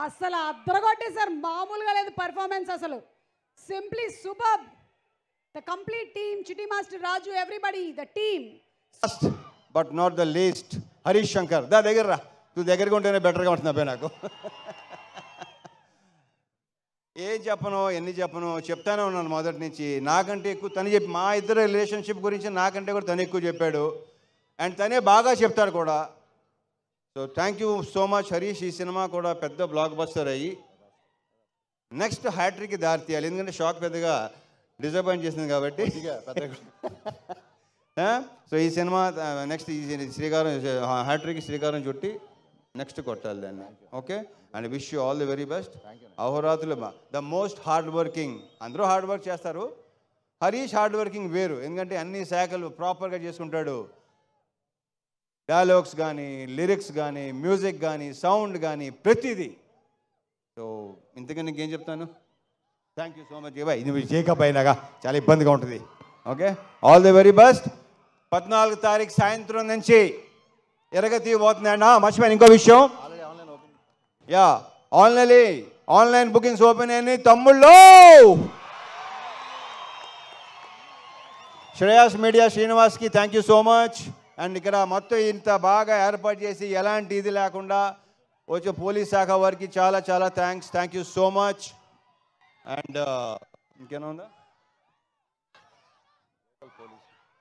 అసలు అద్దరగొట్టేశారు, మామూలుగా లేదు పర్ఫార్మెన్స్. అసలు simply superb. The complete team, Chitti master, Raju, everybody, the team. Last but not the least Harish Shankar. దగ్గర రా, నువ్వు దగ్గరగా ఉంటేనే బెటర్గా ఉంటుంది అబ్బాయి నాకు. ఏం చెప్పను, ఎన్ని చెప్పను, చెప్తానే ఉన్నాను మొదటి నుంచి. నాకంటే ఎక్కువ తను చెప్పి, మా ఇద్దరు రిలేషన్షిప్ గురించి నాకంటే కూడా తను ఎక్కువ చెప్పాడు. అండ్ తనే బాగా చెప్తాడు కూడా. So thank you so much Harish. ఈ సినిమా కూడా పెద్ద బ్లాక్ బస్టర్ అయ్యి నెక్స్ట్ హ్యాట్రిక్కి దారి తీయాలి. ఎందుకంటే షాక్ పెద్దగా డిసప్పాయింట్ చేసింది కాబట్టి. సో ఈ సినిమా నెక్స్ట్ ఈ శ్రీకారం హ్యాట్రిక్ శ్రీకారం చుట్టి నెక్స్ట్ కొట్టాలి దాన్ని. Okay, and wish you all the very best. అహోరాత్రులు ద మోస్ట్ హార్డ్ వర్కింగ్. అందరూ హార్డ్ వర్క్ చేస్తారు, హరీష్ హార్డ్ వర్కింగ్ వేరు. ఎందుకంటే అన్ని శాఖలు ప్రాపర్గా చేసుకుంటాడు. డైలాగ్స్ కానీ, లిరిక్స్ కానీ, మ్యూజిక్ కానీ, సౌండ్ కానీ, ప్రతిదీ. సో ఇంతకన్నా ఇంకేం చెప్తాను. Thank you so much. ఇది జేకప్ అయినాగా చాలా ఇబ్బందిగా ఉంటుంది. Okay, all the very best. 14 తారీఖు సాయంత్రం నుంచి ఎరగతి పోతుందండి. మర్చిపోయాను ఇంకో విషయం. యా, ఆన్లైన్ బుకింగ్స్ ఓపెన్ అయినాయి తమ్ముళ్ళు. శ్రేయాస్ మీడియా శ్రీనివాస్కి thank you so much. And ఇక్కడ మొత్తం ఇంత బాగా ఏర్పాటు చేసి ఎలాంటి ఇది లేకుండా వచ్చే పోలీస్ శాఖ వారికి చాలా చాలా thanks. Thank you so much. And ఇంకేనా ఉందా?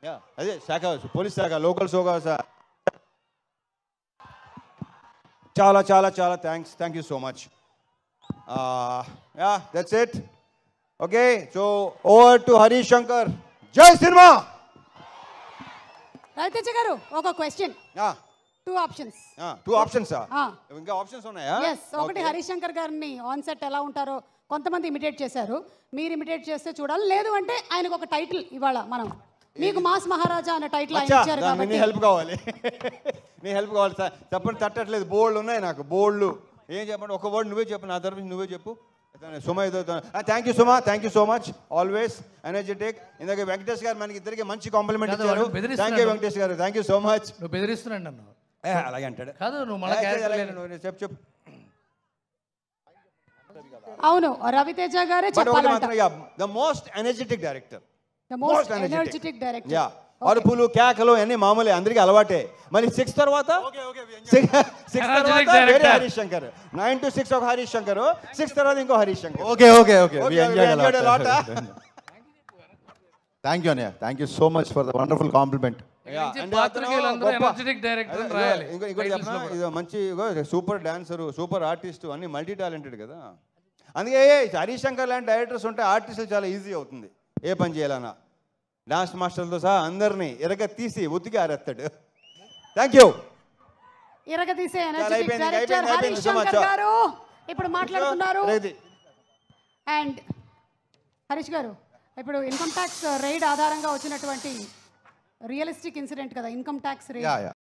యా, అదే శాఖ, పోలీస్ శాఖ, లోకల్ శాఖ. చాలా చాలా చాలా thanks. Thank you so much. Yeah, that's it. Okay, so over to Harish Shankar. జై సినిమా. రవితేజ గారు ఒక క్వశ్చన్. 2 ఆప్షన్స్. 2 ఆప్షన్స్. ఇంకా ఆప్షన్స్ ఉన్నాయా? ఎస్. ఒకటి, హరీష్ శంకర్ గారిని ఆన్ సెట్ ఎలా ఉంటారో కొంతమంది ఇమిటేట్ చేశారు, మీరు ఇమిటేట్ చేస్తే చూడాలి. లేదు అంటే ఆయనకు ఒక టైటిల్ ఇవాళ మనం, మీకు మాస్ మహారాజా అనే టైటిల్ ఆయన ఇచ్చారు కాబట్టి నీ హెల్ప్ కావాలి. నీ హెల్ప్ కావాలి సార్. చెప్పండి, తట్టట్లేదు. బోల్డ్ ఉన్నాయి నాకు, బోల్డ్. ఏం చెప్పండి, ఒక వర్డ్ నువ్వే చెప్పు, నా తరఫు నువ్వే చెప్పు. సుమా ఏదో. Thank you Suma, thank you so much. Always energetic. ఇందాక వెంకటేష్ గారు మనకి ఇద్దరికి మంచి కాంప్లిమెంట్ ఇచ్చారు. థ్యాంక్ యూ వెంకటేష్ గారు, థ్యాంక్ యూ సో మచ్. నువ్వు బెదిరిస్తున్నాడు నన్ను. అలాగే అంటాడు. కాదు, చెప్పు. అవును, రవితేజ గారే చెప్పాలంట. The most energetic director. The most energetic director. Yeah, అరుపులు కేకలు అన్ని మామూలే, అందరికీ అలవాటే. మళ్ళీ 6 తర్వాత వేరే హరీష్ శంకర్. 9 to 6 ఒక హరీష్ శంకర్, 6 తర్వాత ఇంకో Harish Shankar. Okay. Thank you అన్నయ్య. Thank you so much for the wonderful compliment. మంచి సూపర్ డాన్సరు, సూపర్ ఆర్టిస్టు, అన్ని మల్టీ టాలెంటెడ్ కదా. అందుకే హరీష్ శంకర్ లాంటి డైరెక్టర్స్ ఉంటే ఆర్టిస్టులు చాలా ఈజీ అవుతుంది ఏ పని చేయాలన్నా. డాన్స్ మాస్టర్లతో సహా అందరినీ ఎరగ తీసి ఉతికి ఆరేస్తాడు. Thank you. ఎరగదీసే ఎనర్జెటిక్ డైరెక్టర్ హరీష్ శంకర్ గారు ఇప్పుడు మాట్లాడుతున్నారు. అండ్ హరీష్ గారు, ఇప్పుడు ఇన్కమ్ ట్యాక్స్ రైడ్ ఆధారంగా వచ్చినటువంటి రియలిస్టిక్ ఇన్సిడెంట్ కదా, ఇన్కమ్ ట్యాక్స్ రైడ్.